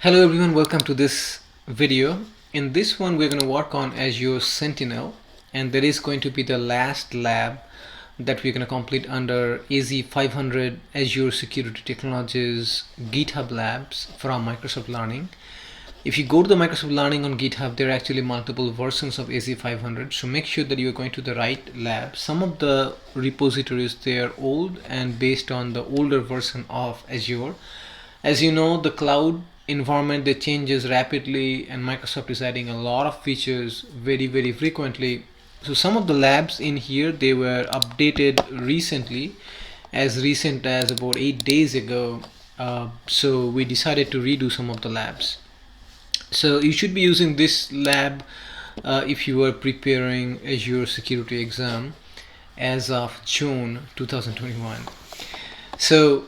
Hello everyone, welcome to this video. In this one we're going to work on Azure Sentinel, and that is going to be the last lab that we're going to complete under AZ500 Azure Security Technologies GitHub labs from Microsoft Learning. If you go to the Microsoft Learning on GitHub, there are actually multiple versions of AZ500, so make sure that you are going to the right lab. Some of the repositories, they are old and based on the older version of Azure. As you know, the cloud environment, that changes rapidly, and Microsoft is adding a lot of features very frequently. So some of the labs in here, they were updated recently, as recent as about 8 days ago. So we decided to redo some of the labs. So you should be using this lab if you are preparing Azure security exam as of June 2021. So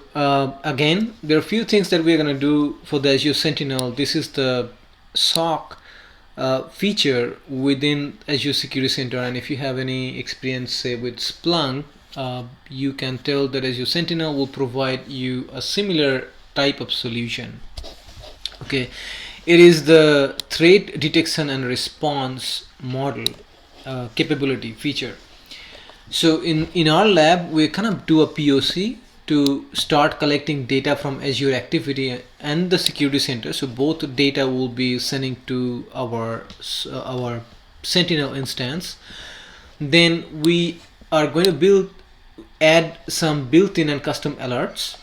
again, there are a few things that we're going to do for the Azure Sentinel. This is the SOC feature within Azure Security Center, and if you have any experience, say, with Splunk, you can tell that Azure Sentinel will provide you a similar type of solution. Okay, it is the threat detection and response model capability feature. So in our lab, we kind of do a POC to start collecting data from Azure Activity and the security center. So both data will be sending to our Sentinel instance. Then we are going to add some built-in and custom alerts.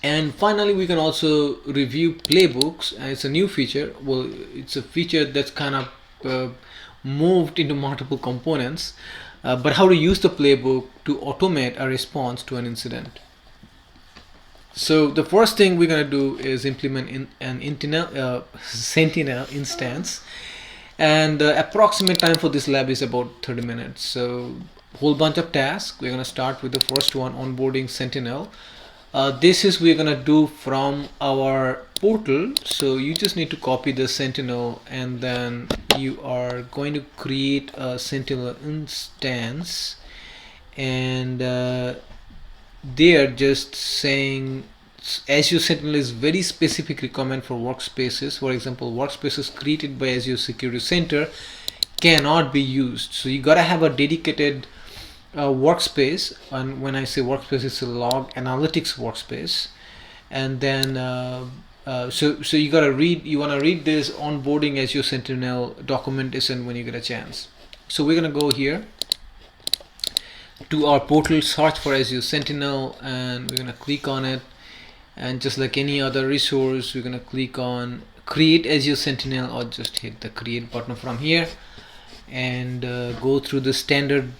And finally, we can also review playbooks. And it's a new feature. Well, it's a feature that's kind of moved into multiple components. But how to use the playbook to automate a response to an incident. So the first thing we're going to do is implement an Sentinel instance, and the approximate time for this lab is about 30 minutes. So whole bunch of tasks. We're going to start with the first one, onboarding Sentinel. This is we're going to do from our portal. So you just need to copy the Sentinel, and then you are going to create a Sentinel instance, and they are just saying Azure Sentinel is very specific requirement for workspaces. For example, workspaces created by Azure Security Center cannot be used. So you gotta have a dedicated workspace, and when I say workspace, it's a log analytics workspace. And then so you gotta read, you want to read this onboarding Azure Sentinel documentation when you get a chance. So we're gonna go here to our portal, search for Azure Sentinel, and we're gonna click on it. And just like any other resource, we're gonna click on create Azure Sentinel, or just hit the create button from here and go through the standard.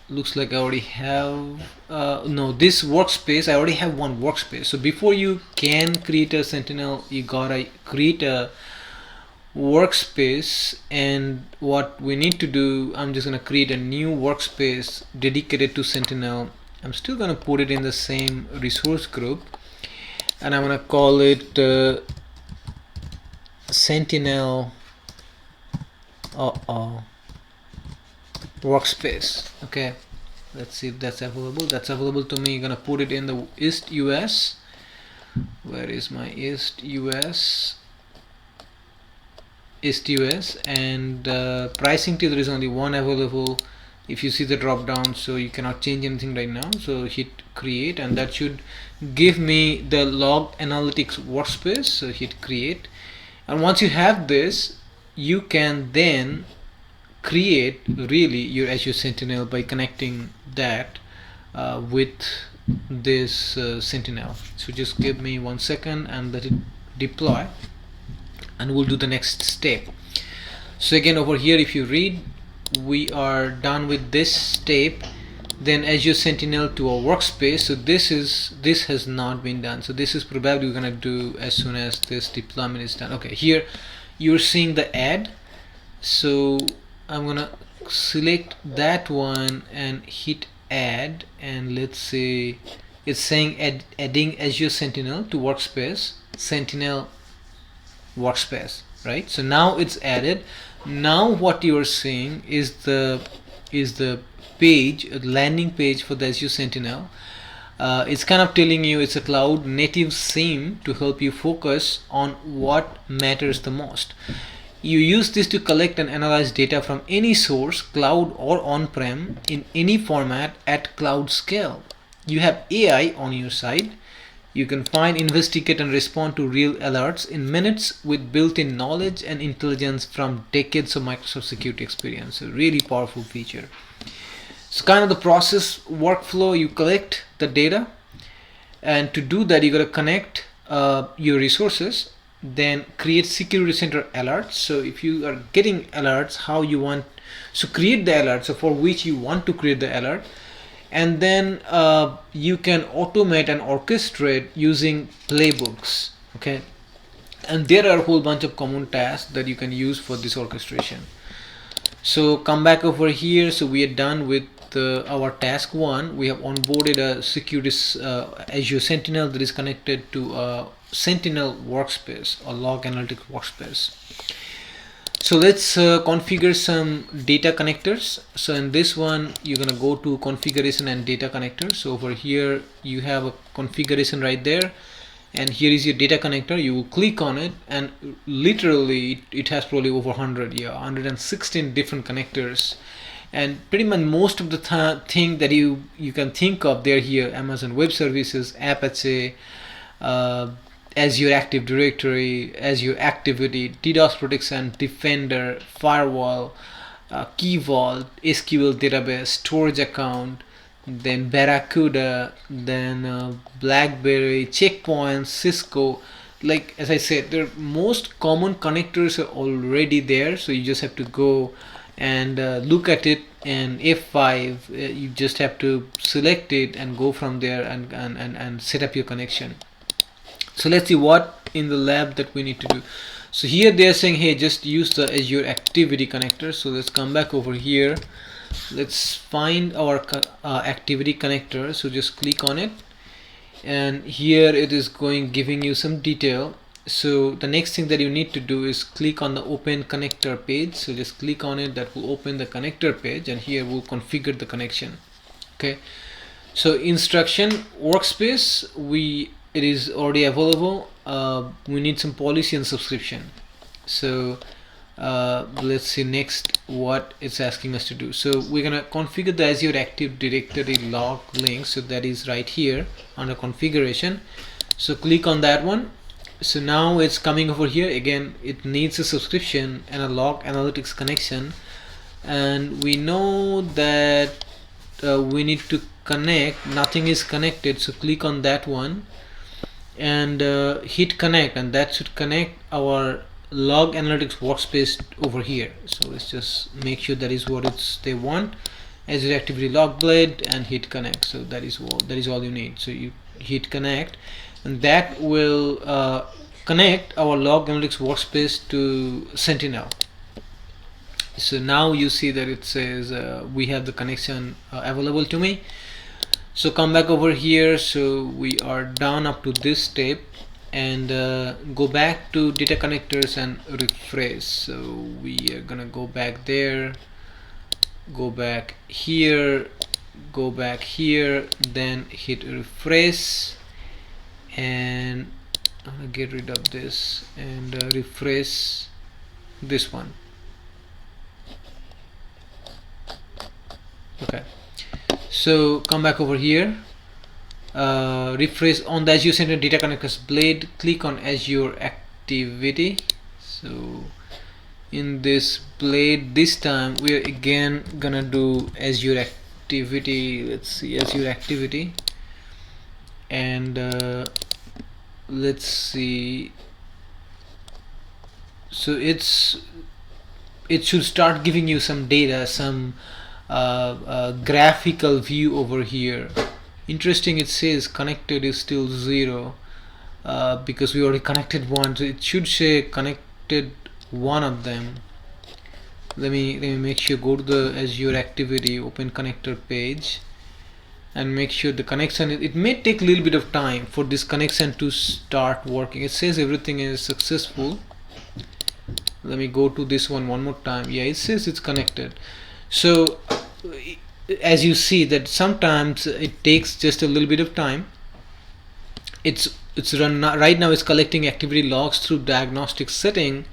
Looks like I already have no, this workspace, I already have one workspace. So before you can create a Sentinel, you gotta create a workspace. And what we need to do, I'm just gonna create a new workspace dedicated to Sentinel. I'm still gonna put it in the same resource group, and I'm gonna call it Sentinel workspace. Okay, let's see if that's available. That's available to me. You're gonna put it in the East US. Where is my East US? East US. And pricing tier, there is only one available. If you see the drop down, so you cannot change anything right now. So hit create, and that should give me the log analytics workspace. So hit create, and once you have this, you can then create really your Azure Sentinel by connecting that with this Sentinel. So just give me 1 second and let it deploy, and we'll do the next step. So again, over here, if you read, we are done with this step. Then Azure Sentinel to our workspace. So this has not been done. So this is probably we're gonna do as soon as this deployment is done. Okay, here you're seeing the add. So I'm gonna select that one and hit add, and let's say it's saying adding Azure Sentinel to workspace, Sentinel workspace, right? So now it's added. Now what you are seeing is the page, a landing page for the Azure Sentinel. It's kind of telling you it's a cloud native SIEM to help you focus on what matters the most. You use this to collect and analyze data from any source, cloud or on-prem, in any format at cloud scale. You have AI on your side. You can find, investigate, and respond to real alerts in minutes with built-in knowledge and intelligence from decades of Microsoft security experience. A really powerful feature. So kind of the process workflow, you collect the data, and to do that you got to connect your resources, then create security center alerts. So if you are getting alerts, how you want, so create the alert, so for which you want to create the alert, and then you can automate and orchestrate using playbooks. Okay, and there are a whole bunch of common tasks that you can use for this orchestration. So come back over here. So we are done with our task 1. We have onboarded a security Azure Sentinel that is connected to a Sentinel workspace or log analytics workspace. So let's configure some data connectors. So in this one you're gonna go to configuration and data connectors. So over here you have a configuration right there, and here is your data connector. You will click on it, and literally it has probably over 116 different connectors, and pretty much most of the thing that you can think of, they're here: Amazon Web Services, Apache, Azure Active Directory, Azure Activity, DDoS protection, Defender, Firewall, Key Vault, SQL database, storage account, then Barracuda, then BlackBerry, Checkpoint, Cisco. Like as I said, the most common connectors are already there, so you just have to go and look at it, and F5 you just have to select it and go from there and set up your connection. So let's see what in the lab that we need to do. So here they're saying, hey, just use the Azure Activity connector. So let's come back over here. Let's find our activity connector. So just click on it, and here it is giving you some detail. So the next thing that you need to do is click on the open connector page. So just click on it, that will open the connector page, and here we'll configure the connection. Okay, so instruction workspace, it is already available. We need some policy and subscription. So let's see next what it's asking us to do. So we're gonna configure the Azure Active Directory log link. So that is right here under configuration. So click on that one. So now it's coming over here again. It needs a subscription and a log analytics connection, and we know that we need to connect. Nothing is connected, so click on that one and hit connect, and that should connect our log analytics workspace over here. So let's just make sure that is what they want. Azure Activity Log Blade, and hit connect. So that is all you need. So you hit connect, and that will connect our log analytics workspace to Sentinel. So now you see that it says we have the connection available to me. So come back over here. So we are done up to this step, and go back to data connectors and refresh. So we are gonna go back there, go back here, go back here, then hit refresh, and I'm gonna get rid of this and refresh this one. Okay, so come back over here, refresh on the Azure Sentinel data connectors blade, click on Azure Activity. So in this blade, this time we are again gonna do Azure Activity. Let's see, Azure Activity, and let's see. So it should start giving you some data, some graphical view over here. Interesting, it says connected is still 0 because we already connected one, so it should say connected one of them. Let me make sure, go to the Azure Activity open connector page and make sure the connection, it may take a little bit of time for this connection to start working. It says everything is successful. Let me go to this one more time. Yeah, it says it's connected. So as you see that sometimes it takes just a little bit of time. It's run right now. It's collecting activity logs through diagnostic setting.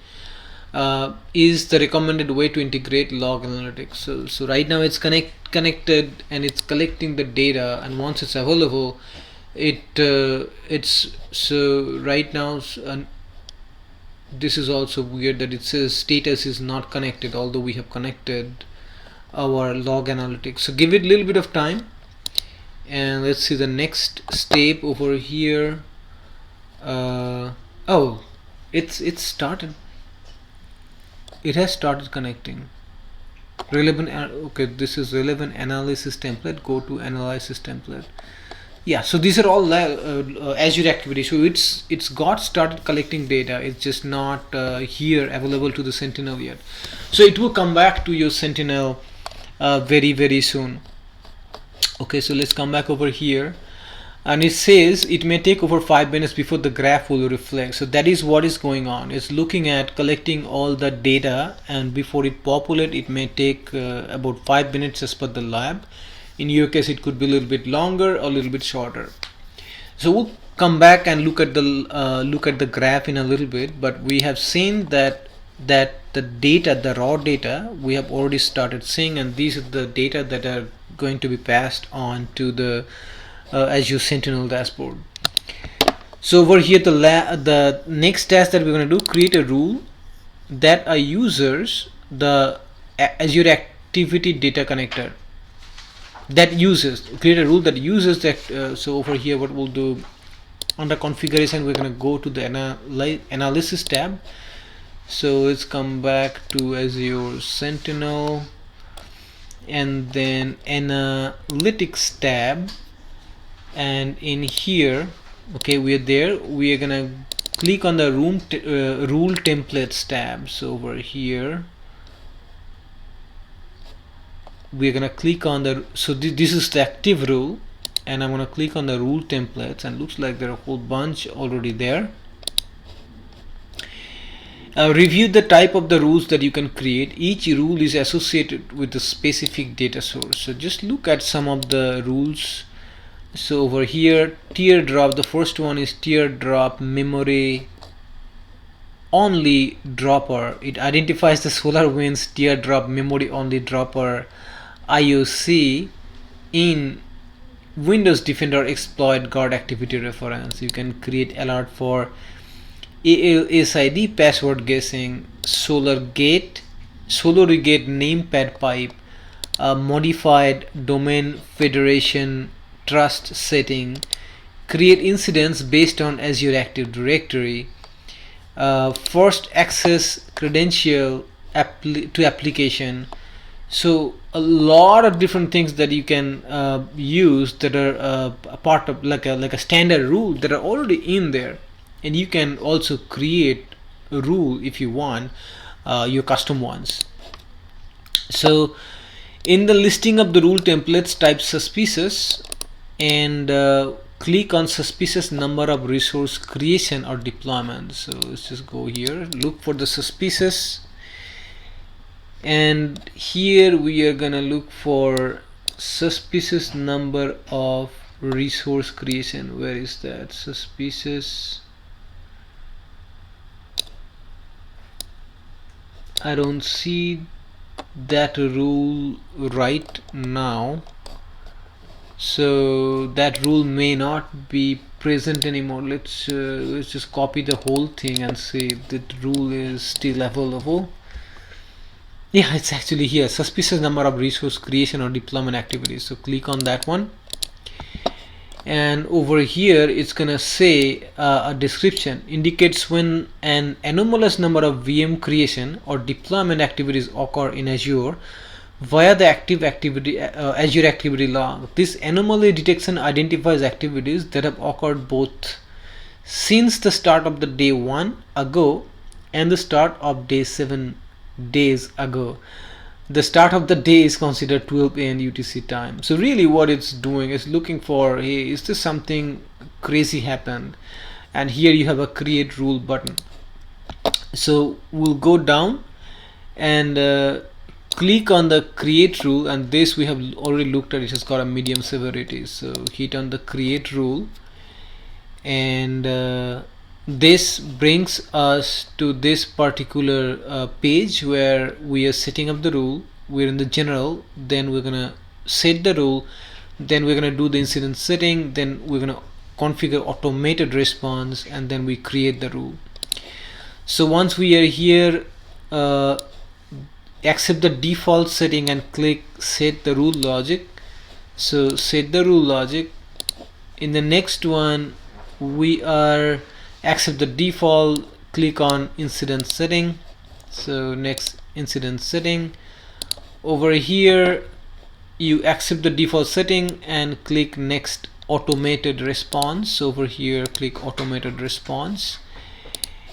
Is the recommended way to integrate log analytics. So right now it's connected and it's collecting the data, and once it's available, it's so right now. This is also weird that it says status is not connected, although we have connected our log analytics. So give it a little bit of time, and let's see the next step over here. Oh, it's started. It has started connecting. Relevant. Okay, this is relevant analysis template. Go to analysis template. Yeah, so these are all Azure Activity. So it's got started collecting data. It's just not here available to the Sentinel yet. So it will come back to your Sentinel very soon. Okay, so let's come back over here, and it says it may take over 5 minutes before the graph will reflect. So that is what is going on. It's looking at collecting all the data, and before it populate, it may take about 5 minutes as per the lab. In your case, it could be a little bit longer or a little bit shorter. So we'll come back and look at the graph in a little bit. But we have seen that the data, the raw data, we have already started seeing, and these are the data that are going to be passed on to the Azure Sentinel dashboard. So over here, the next task that we're going to do, create a rule that users the Azure Activity data connector that uses, create a rule that uses that. So over here, what we'll do, under configuration, we're going to go to the analysis tab. So let's come back to Azure Sentinel, and then analytics tab, and in here, okay, we're there. We are gonna click on the rule templates tab. So over here, we're gonna click on the, so this is the active rule, and I'm gonna click on the rule templates, and looks like there are a whole bunch already there. Review the type of the rules that you can create. Each rule is associated with a specific data source. So just look at some of the rules. So over here, teardrop, the first one is teardrop memory only dropper. It identifies the SolarWinds teardrop memory only dropper IOC in Windows Defender exploit guard activity reference. You can create alert for ALSID password guessing, SolarGate namepad pipe, modified domain federation trust setting, create incidents based on Azure Active Directory, first access credential to application. So a lot of different things that you can use that are a part of like a standard rule that are already in there, and you can also create a rule if you want, your custom ones. So in the listing of the rule templates, type suspicious and click on suspicious number of resource creation or deployment. So let's just go here, look for the suspicious, and here we are gonna look for suspicious number of resource creation. Where is that? Suspicious, I don't see that rule right now, so that rule may not be present anymore. Let's just copy the whole thing and see if that rule is still available. Yeah, it's actually here, suspicious number of resource creation or deployment activities. So click on that one, and over here it's gonna say a description indicates when an anomalous number of VM creation or deployment activities occur in Azure via the Azure Activity log. This anomaly detection identifies activities that have occurred both since the start of the day 1 ago and the start of day 7 days ago. The start of the day is considered 12 a.m. UTC time. So really what it's doing is looking for, hey, is this something crazy happened? And here you have a create rule button. So we'll go down and click on the create rule, and this we have already looked at, it has got a medium severity. So hit on the create rule, and this brings us to this particular page where we are setting up the rule. We're in the general, then we're gonna set the rule, then we're gonna do the incident setting, then we're gonna configure automated response, and then we create the rule. So once we are here, accept the default setting and click set the rule logic. So set the rule logic. In the next one, we are accept the default, click on incident setting. So next incident setting, over here you accept the default setting and click next automated response. Over here click automated response,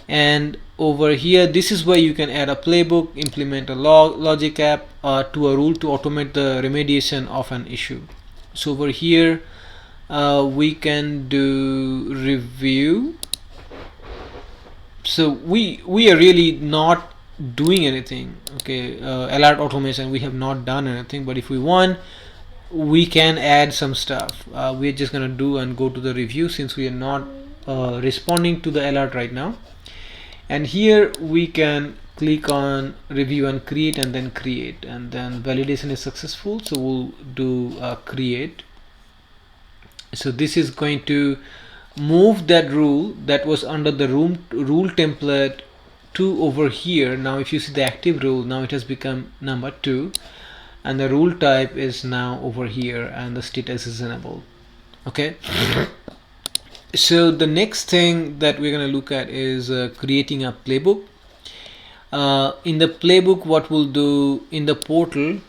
and over here this is where you can add a playbook, implement a logic app to a rule to automate the remediation of an issue. So over here we can do review. So we are really not doing anything. Okay, alert automation, we have not done anything, but if we want, we can add some stuff. We're just gonna do and go to the review, since we are not responding to the alert right now. And here we can click on review and create, and then create, and then validation is successful, so we'll do create. So this is going to move that rule that was under the rule template to over here. Now if you see the active rule, now it has become number 2, and the rule type is now over here, and the status is enabled. Okay. So the next thing that we're going to look at is creating a playbook. In the playbook, what we'll do in the portal,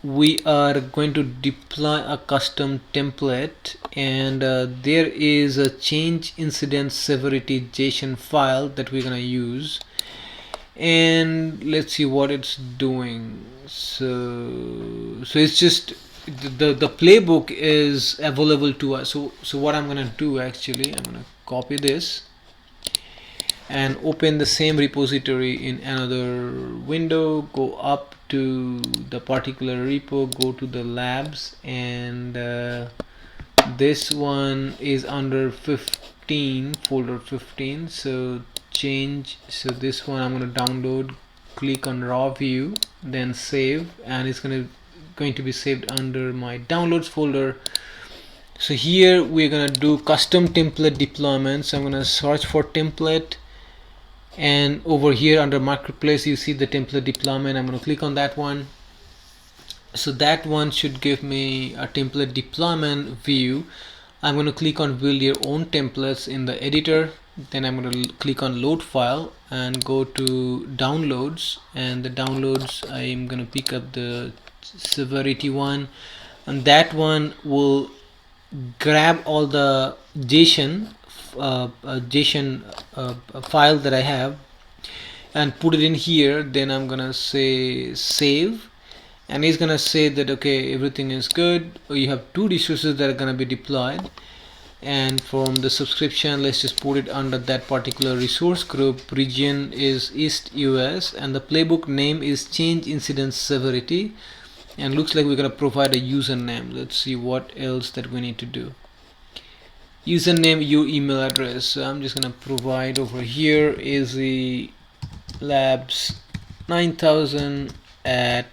we are going to deploy a custom template, and there is a change incident severity JSON file that we're going to use, and let's see what it's doing. So it's just the playbook is available to us. So what I'm gonna do, actually, I'm gonna copy this and open the same repository in another window, go up to the particular repo, go to the labs, and this one is under 15, folder 15. So change, so this one I'm going to download, click on raw view, then save, and it's going to be saved under my downloads folder. So here we're going to do custom template deployment. So I'm going to search for template, and over here under marketplace you see the template deployment. I'm going to click on that one. So that one should give me a template deployment view. I'm going to click on build your own templates in the editor, then I'm going to click on load file and go to downloads, and the downloads I'm going to pick up the severity one, and that one will grab all the JSON file that I have and put it in here. Then I'm gonna say save, and it's gonna say that okay, everything is good. You have 2 resources that are gonna be deployed, and from the subscription, let's just put it under that particular resource group. Region is East US, and the playbook name is change incident severity, and looks like we're gonna provide a username. Let's see what else that we need to do. Username, your email address. So I'm just gonna provide over here is the labs9000 at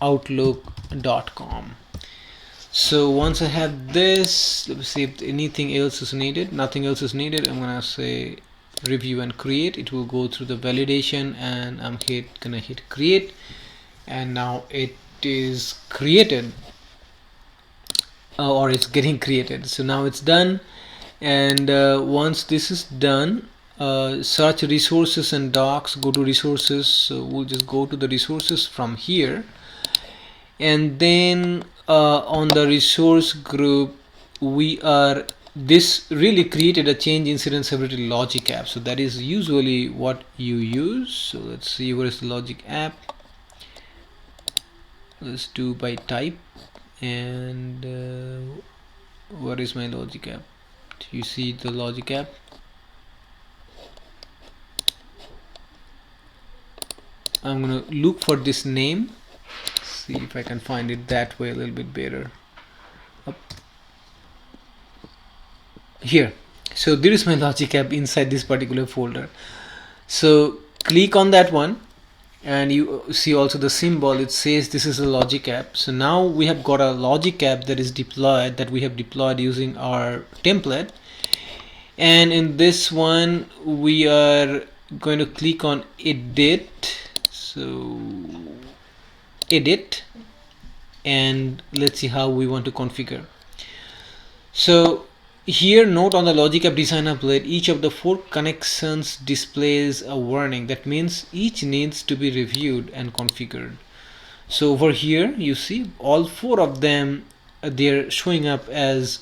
outlook.com. So once I have this, let's see if anything else is needed. Nothing else is needed. I'm gonna say review and create. It will go through the validation, and I'm gonna hit create, and now it is created, or it's getting created. So now it's done, and once this is done, search resources and docs, go to resources. So we'll just go to the resources from here, and then on the resource group, this really created a change incident severity logic app. So that is usually what you use. So let's see, where is the logic app? Let's do by type, and what is my logic app? Do you see the logic app? I'm gonna look for this name, see if I can find it that way a little bit better. Up here. So there is my logic app inside this particular folder. So click on that one, and you see also the symbol, it says this is a logic app. So now we have got a logic app that is deployed, that we have deployed using our template. And in this one we are going to click on edit. So edit, and let's see how we want to configure. So here, note on the logic app designer plate, each of the 4 connections displays a warning. That means each needs to be reviewed and configured. So over here you see all 4 of them, they're showing up as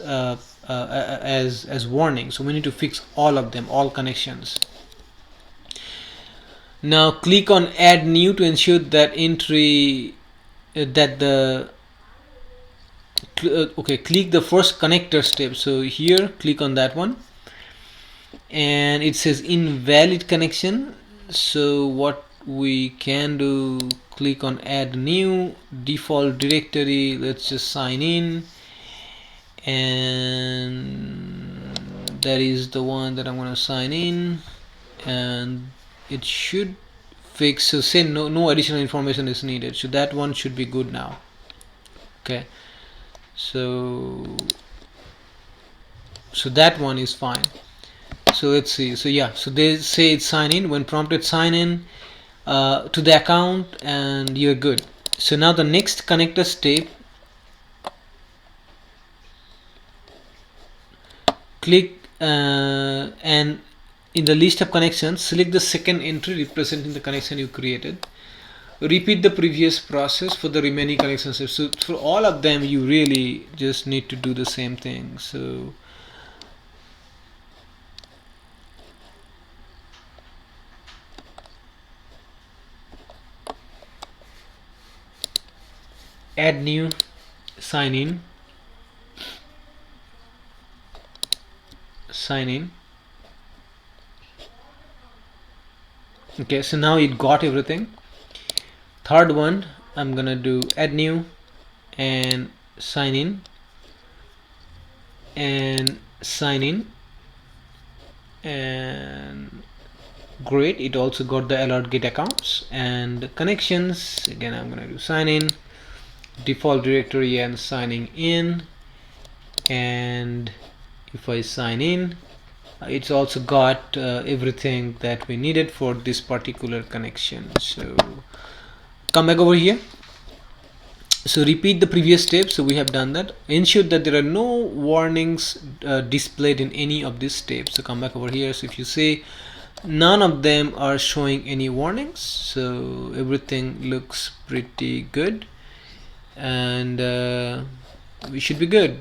warning. So we need to fix all of them, all connections. Now click on add new to ensure that entry okay, click the first connector step. So here click on that one, and it says invalid connection. So what we can do, click on add new, default directory, let's just sign in, and that is the one that I'm going to sign in, and it should fix. So say no additional information is needed, so that one should be good now. Okay, so that one is fine. So let's see. So yeah, so they say it's sign in. When prompted, sign in to the account, and you're good. So now the next connector step, click and in the list of connections, select the second entry representing the connection you created. Repeat the previous process for the remaining connection steps. So for all of them you really just need to do the same thing. So add new, sign in, sign in. Okay, so now it got everything. Third one, I'm gonna do add new and sign in, and sign in, and great, it also got the alert get accounts and connections. Again, I'm gonna do sign in, default directory, and signing in. And if I sign in, it's also got everything that we needed for this particular connection. So come back over here. So repeat the previous steps. So we have done that. Ensure that there are no warnings displayed in any of these steps. So come back over here. So if you say none of them are showing any warnings, so everything looks pretty good, and we should be good.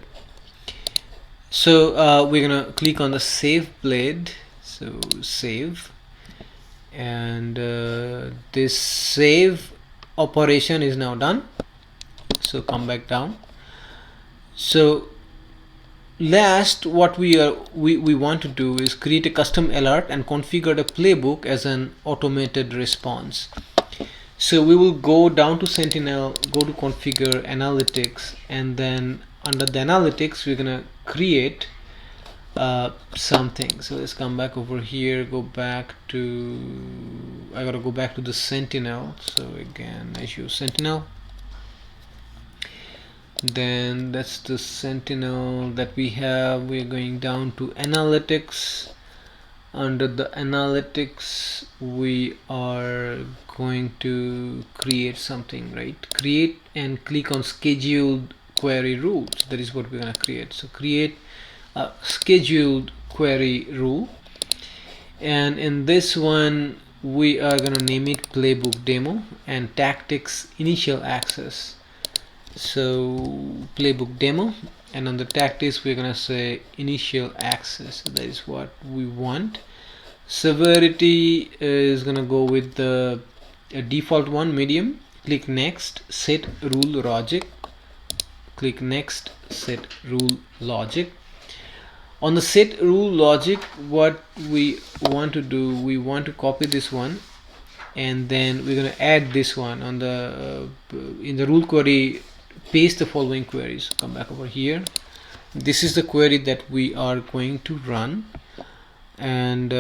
So we're gonna click on the save blade. So save, and this save operation is now done. So come back down. So last, what we want to do is create a custom alert and configure the playbook as an automated response. So we will go down to Sentinel, go to configure analytics, and then under the analytics we're gonna create something. So let's come back over here, go back to, I gotta go back to the Sentinel. So again, Azure Sentinel, then that's the Sentinel that we have. We're going down to analytics. Under the analytics we are going to create something, right? Create, and click on scheduled query rules. That is what we're going to create. So create a scheduled query rule, and in this one we are going to name it playbook demo and tactics initial access. So playbook demo, and on the tactics we're gonna say initial access. So that is what we want. Severity is gonna go with the default one, medium. Click next, set rule logic. Click next, set rule logic. On the set rule logic, what we want to do, we want to copy this one and then we're going to add this one on the in the rule query. Paste the following queries. Come back over here. This is the query that we are going to run, and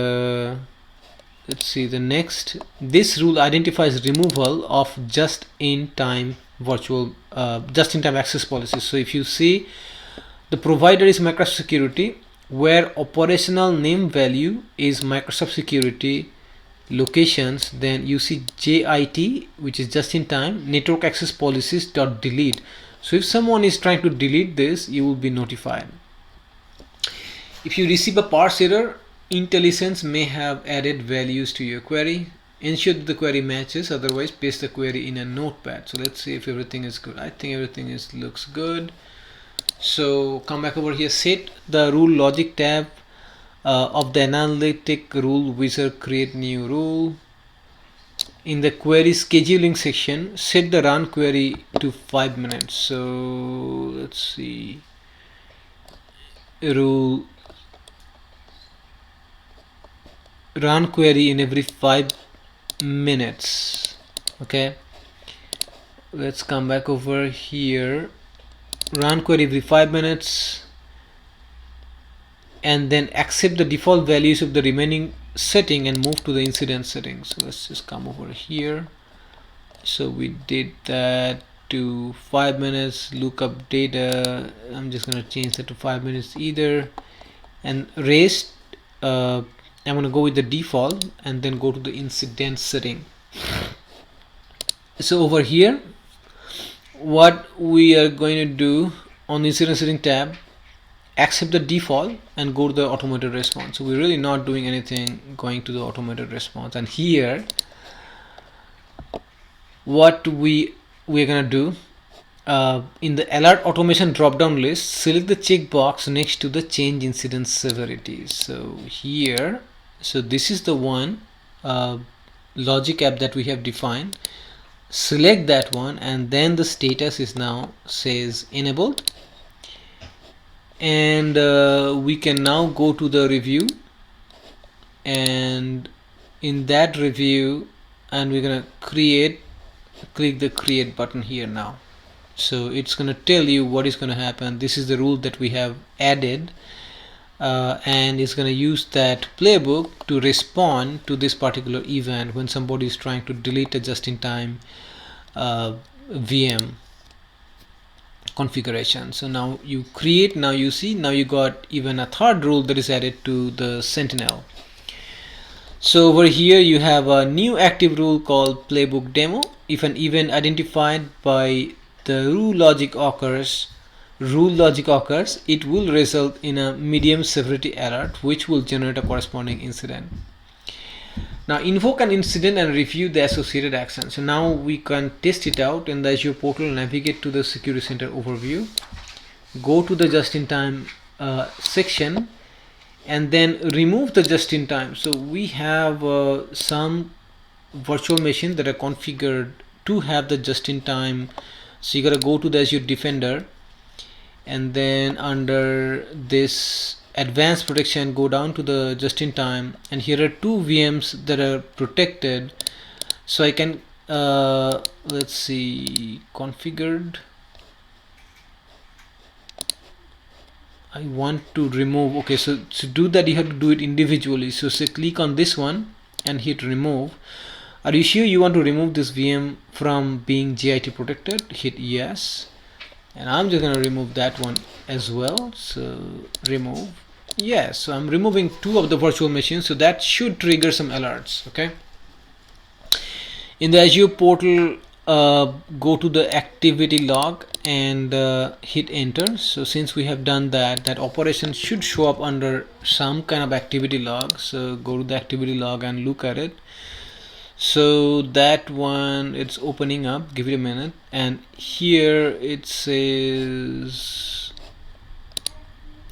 let's see the next. This rule identifies removal of just-in-time access policies. So if you see, the provider is Microsoft Security, where operational name value is Microsoft Security locations, then you see JIT, which is just in time, network access policies dot delete. So if someone is trying to delete this, you will be notified. If you receive a parse error, IntelliSense may have added values to your query. Ensure that the query matches, otherwise paste the query in a notepad. So let's see if everything is good. I think everything looks good. So come back over here, set the rule logic tab of the analytic rule wizard, create new rule. In the query scheduling section, set the run query to 5 minutes. So let's see, rule run query in every 5 minutes. Okay, let's come back over here, run query every 5 minutes, and then accept the default values of the remaining setting and move to the incident settings. So let's just come over here. So we did that to 5 minutes. Lookup data, I'm just going to change that to 5 minutes either, and rest I'm going to go with the default and then go to the incident setting. So over here, what we are going to do on the incident setting tab, accept the default and go to the automated response. So we're really not doing anything going to the automated response. And here, what we're gonna do, in the alert automation drop down list, select the checkbox next to the change incident severity. So here, so this is the one logic app that we have defined. Select that one, and then the status is now says enabled, and we can now go to the review, and in that review, and we're gonna click the create button here now. So it's gonna tell you what is gonna happen. This is the rule that we have added, and it's gonna use that playbook to respond to this particular event when somebody is trying to delete a just-in-time VM configuration. So now you create, now you see, now you got even a third rule that is added to the Sentinel. So over here you have a new active rule called Playbook demo. If an event identified by the rule logic occurs, it will result in a medium severity alert, which will generate a corresponding incident. Now invoke an incident and review the associated action. So now we can test it out in the Azure portal. Navigate to the Security Center overview, go to the just-in-time section, and then remove the just-in-time. So we have some virtual machines that are configured to have the just-in-time. So you gotta go to the Azure Defender, and then under this advanced protection, go down to the just-in-time, and here are two VMs that are protected. So I can let's see, configured, I want to remove. Okay, so to do that you have to do it individually. So say click on this one and hit remove. Are you sure you want to remove this VM from being JIT protected? Hit yes, and I'm just going to remove that one as well. So remove, yes. So I'm removing two of the virtual machines, so that should trigger some alerts. Okay, in the Azure portal, go to the activity log and hit enter. So since we have done that, that operation should show up under some kind of activity log. So go to the activity log and look at it. So that one, it's opening up, give it a minute, and here it says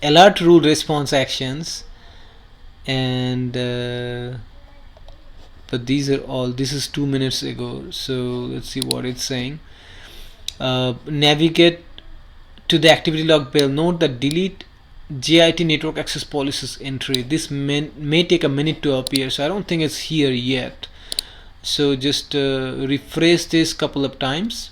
alert rule response actions, and but these are all, this is 2 minutes ago. So let's see what it's saying. Navigate to the activity log bell. Note that delete JIT network access policies entry. This may take a minute to appear, so I don't think it's here yet. So just refresh this couple of times,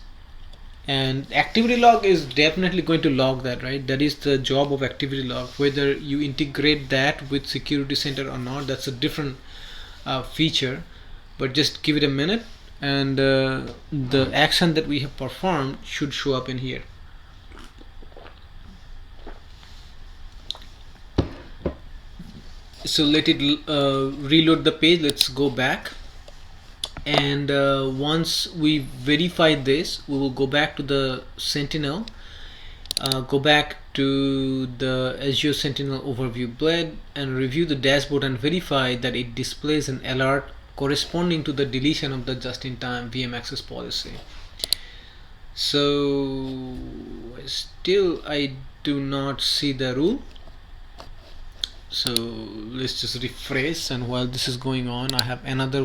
and activity log is definitely going to log that, right? That is the job of activity log. Whether you integrate that with security center or not, that's a different feature, but just give it a minute, and the action that we have performed should show up in here. So let it reload the page. Let's go back, and once we verify this, we will go back to the Sentinel, go back to the Azure Sentinel overview blade, and review the dashboard and verify that it displays an alert corresponding to the deletion of the just-in-time VM access policy. So still I do not see the rule. So let's just refresh, and while this is going on, I have another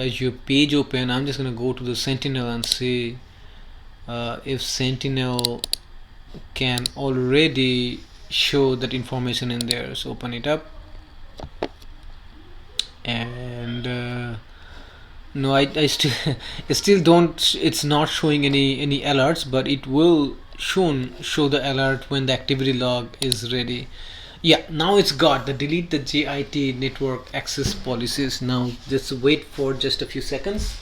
Azure page open. I'm just gonna go to the Sentinel and see if Sentinel can already show that information in there. So open it up, and no, I still it still don't, it's not showing any alerts, but it will show the alert when the activity log is ready. Yeah, now it's got the delete the JIT network access policies. Now just wait for just a few seconds,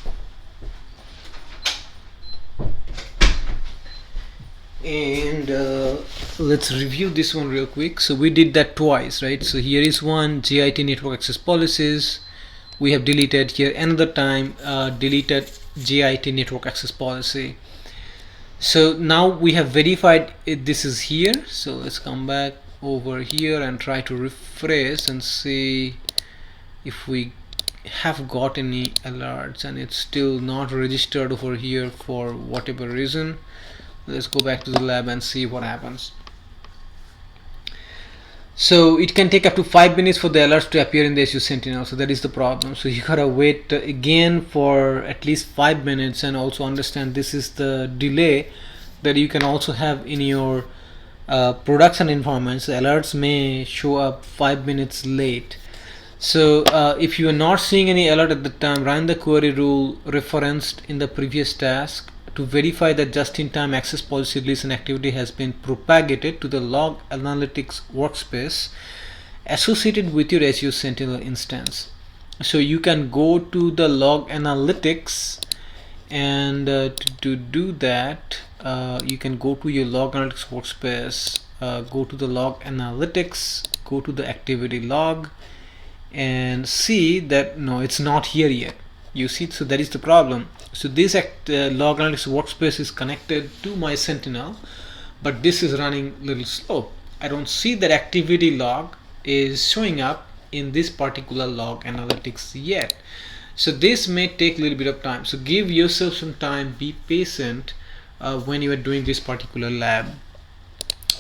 and let's review this one real quick. So we did that twice, right? So here is one, JIT network access policies, we have deleted. Here another time, deleted JIT network access policy. So now we have verified this is here. So let's come back over here and try to refresh and see if we have got any alerts, and it's still not registered over here for whatever reason. Let's go back to the lab and see what happens. So it can take up to 5 minutes for the alerts to appear in the Azure Sentinel. So that is the problem. So you gotta wait again for at least 5 minutes, and also understand this is the delay that you can also have in your production environments. The alerts may show up 5 minutes late. So if you are not seeing any alert at the time, run the query rule referenced in the previous task to verify that just-in-time access policy release and activity has been propagated to the log analytics workspace associated with your Azure Sentinel instance. So you can go to the log analytics, and to do that, you can go to your log analytics workspace, go to the log analytics, go to the activity log, and see that no, it's not here yet. You see, so that is the problem. So this log analytics workspace is connected to my Sentinel, but this is running a little slow. I don't see that activity log is showing up in this particular log analytics yet. So this may take a little bit of time. So give yourself some time, be patient when you are doing this particular lab.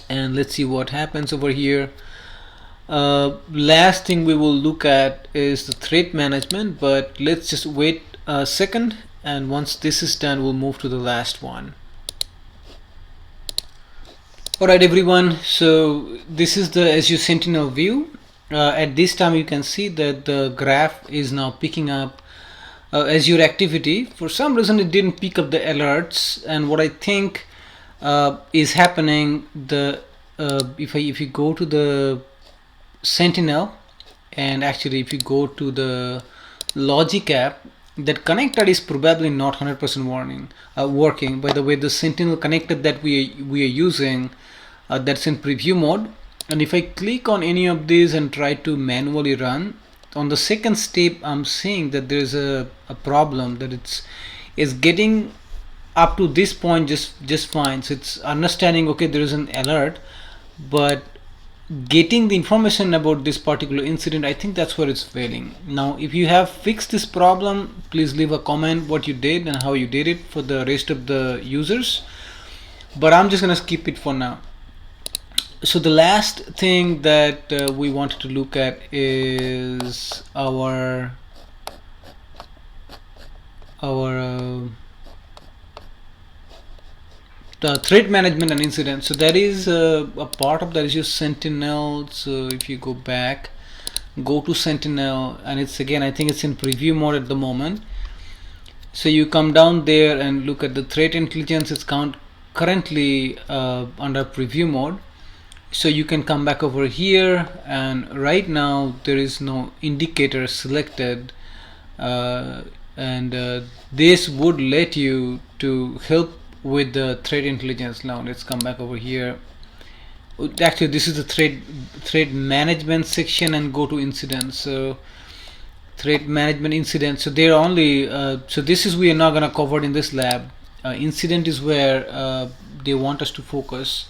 And let's see what happens over here. Last thing we will look at is the threat management, but let's just wait a second, and once this is done, we'll move to the last one. Alright everyone, so this is the Azure Sentinel view. At this time you can see that the graph is now picking up Azure Activity. For some reason it didn't pick up the alerts, and what I think is happening, if you go to the Sentinel, and actually if you go to the logic app, that connector is probably not 100% working. By the way, the Sentinel connector that we are using, that's in preview mode, and if I click on any of these and try to manually run, on the second step I'm seeing that there's a problem, that it's getting up to this point just fine. So it's understanding, okay, there is an alert, but getting the information about this particular incident, I think that's where it's failing. Now if you have fixed this problem, please leave a comment what you did and how you did it for the rest of the users, but I'm just gonna skip it for now. So the last thing that we wanted to look at is our the threat management and incidents. So that is a part of the Azure Sentinel. So if you go back go to Sentinel, and it's again, I think it's in preview mode at the moment. So you come down there and look at the threat intelligence. It's currently under preview mode. So you can come back over here, and right now there is no indicator selected, and this would let you to help with the threat intelligence. Now let's come back over here. Actually, this is the threat management section, and go to incidents. So threat management incident. So they're only so this is, we are not going to cover in this lab. Incident is where they want us to focus.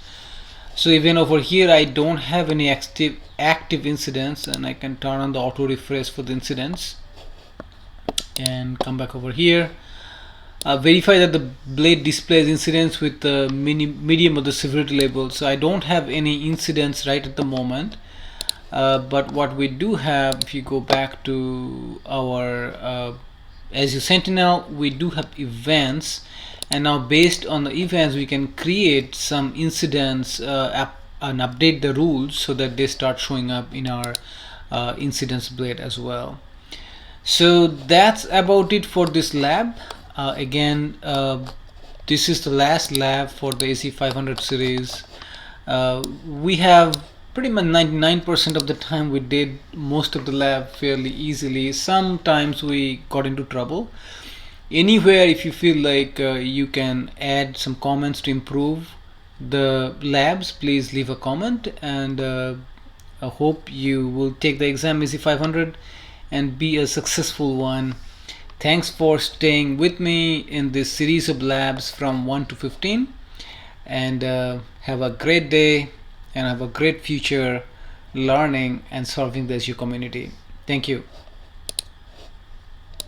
So even over here I don't have any active incidents, and I can turn on the auto refresh for the incidents and come back over here. Verify that the blade displays incidents with the medium of the severity level. So I don't have any incidents right at the moment, but what we do have, if you go back to our Azure Sentinel, we do have events, and now based on the events we can create some incidents and update the rules so that they start showing up in our incidents blade as well. So that's about it for this lab. Again, this is the last lab for the AC500 series. We have pretty much 99% of the time we did most of the lab fairly easily. Sometimes we got into trouble. Anywhere, if you feel like you can add some comments to improve the labs, please leave a comment, and I hope you will take the exam AC500 and be a successful one. Thanks for staying with me in this series of labs from 1 to 15, and have a great day and have a great future learning and solving the issue community. Thank you.